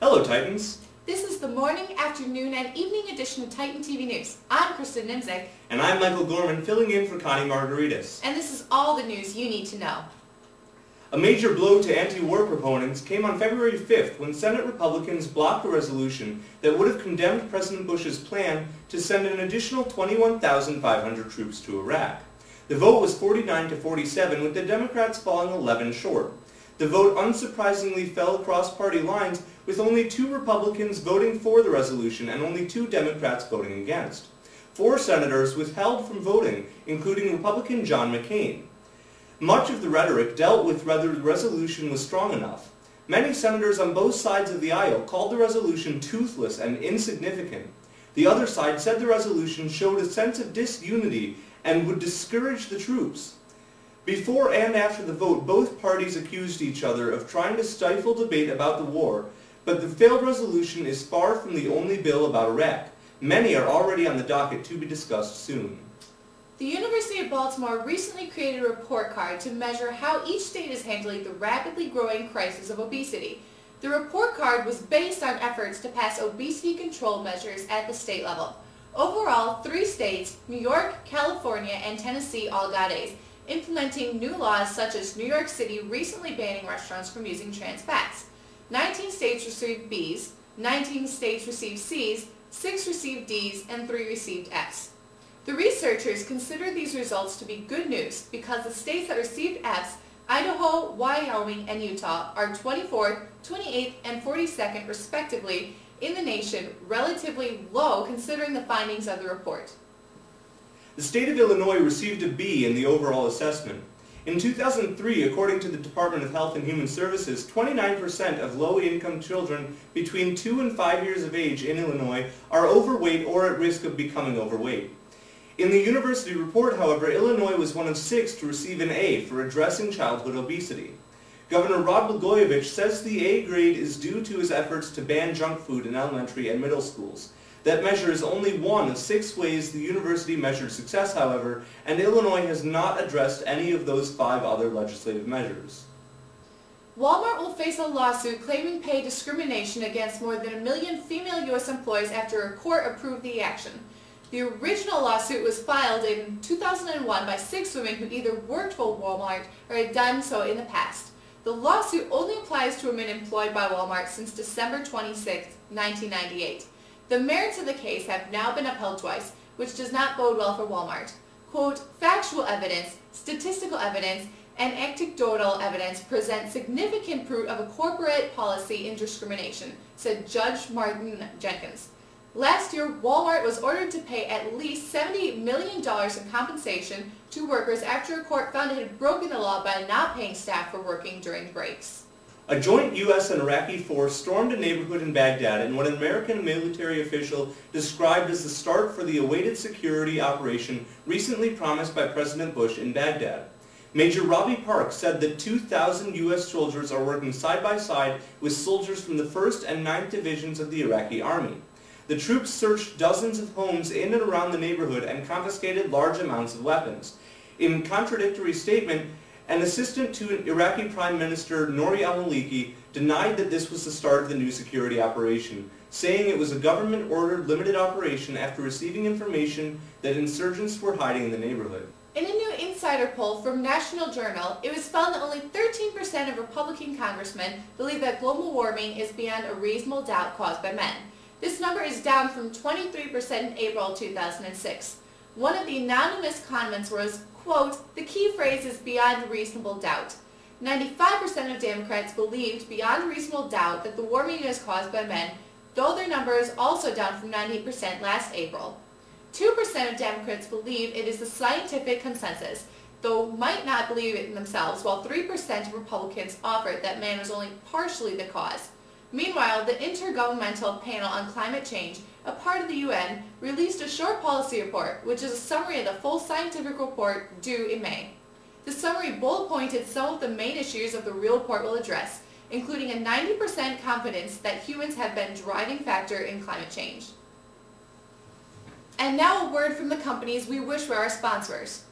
Hello, Titans. This is the morning, afternoon, and evening edition of Titan TV News. I'm Kristen Nimzek. And I'm Michael Gorman, filling in for Connie Margaritas. And this is all the news you need to know. A major blow to anti-war proponents came on February 5th when Senate Republicans blocked a resolution that would have condemned President Bush's plan to send an additional 21,500 troops to Iraq. The vote was 49 to 47, with the Democrats falling 11 short. The vote unsurprisingly fell across party lines, with only 2 Republicans voting for the resolution and only 2 Democrats voting against. 4 senators withheld from voting, including Republican John McCain. Much of the rhetoric dealt with whether the resolution was strong enough. Many senators on both sides of the aisle called the resolution toothless and insignificant. The other side said the resolution showed a sense of disunity and would discourage the troops. Before and after the vote, both parties accused each other of trying to stifle debate about the war, but the failed resolution is far from the only bill about Iraq. Many are already on the docket to be discussed soon. The University of Baltimore recently created a report card to measure how each state is handling the rapidly growing crisis of obesity. The report card was based on efforts to pass obesity control measures at the state level. Overall, 3 states, New York, California, and Tennessee, all got A's, implementing new laws such as New York City recently banning restaurants from using trans fats. 19 states received B's, 19 states received C's, 6 received D's, and 3 received F's. The researchers consider these results to be good news because the states that received F's, Idaho, Wyoming, and Utah, are 24th, 28th, and 42nd respectively in the nation, relatively low considering the findings of the report. The state of Illinois received a B in the overall assessment. In 2003, according to the Department of Health and Human Services, 29% of low-income children between 2 and 5 years of age in Illinois are overweight or at risk of becoming overweight. In the university report, however, Illinois was one of 6 to receive an A for addressing childhood obesity. Governor Rod Blagojevich says the A grade is due to his efforts to ban junk food in elementary and middle schools. That measure is only one of 6 ways the university measured success, however, and Illinois has not addressed any of those 5 other legislative measures. Walmart will face a lawsuit claiming pay discrimination against more than 1 million female U.S. employees after a court approved the action. The original lawsuit was filed in 2001 by 6 women who either worked for Walmart or had done so in the past. The lawsuit only applies to women employed by Walmart since December 26, 1998. The merits of the case have now been upheld twice, which does not bode well for Walmart. Quote, factual evidence, statistical evidence, and anecdotal evidence present significant proof of a corporate policy in discrimination, said Judge Martin Jenkins. Last year, Walmart was ordered to pay at least $70 million in compensation to workers after a court found it had broken the law by not paying staff for working during breaks. A joint U.S. and Iraqi force stormed a neighborhood in Baghdad in what an American military official described as the start for the awaited security operation recently promised by President Bush in Baghdad. Major Robbie Parks said that 2,000 U.S. soldiers are working side by side with soldiers from the 1st and 9th Divisions of the Iraqi Army. The troops searched dozens of homes in and around the neighborhood and confiscated large amounts of weapons. In a contradictory statement, an assistant to Iraqi Prime Minister Nouri al-Maliki denied that this was the start of the new security operation, saying it was a government-ordered limited operation after receiving information that insurgents were hiding in the neighborhood. In a new insider poll from National Journal, it was found that only 13% of Republican congressmen believe that global warming is beyond a reasonable doubt caused by men. This number is down from 23% in April 2006. One of the anonymous comments was, quote, the key phrase is beyond reasonable doubt. 95% of Democrats believed beyond reasonable doubt that the warming is caused by men, though their number is also down from 98% last April. 2% of Democrats believe it is the scientific consensus, though might not believe it in themselves, while 3% of Republicans offered that man was only partially the cause. Meanwhile, the Intergovernmental Panel on Climate Change, a part of the UN, released a short policy report, which is a summary of the full scientific report due in May. The summary bullet-pointed some of the main issues of the real report will address, including a 90% confidence that humans have been a driving factor in climate change. And now a word from the companies we wish were our sponsors.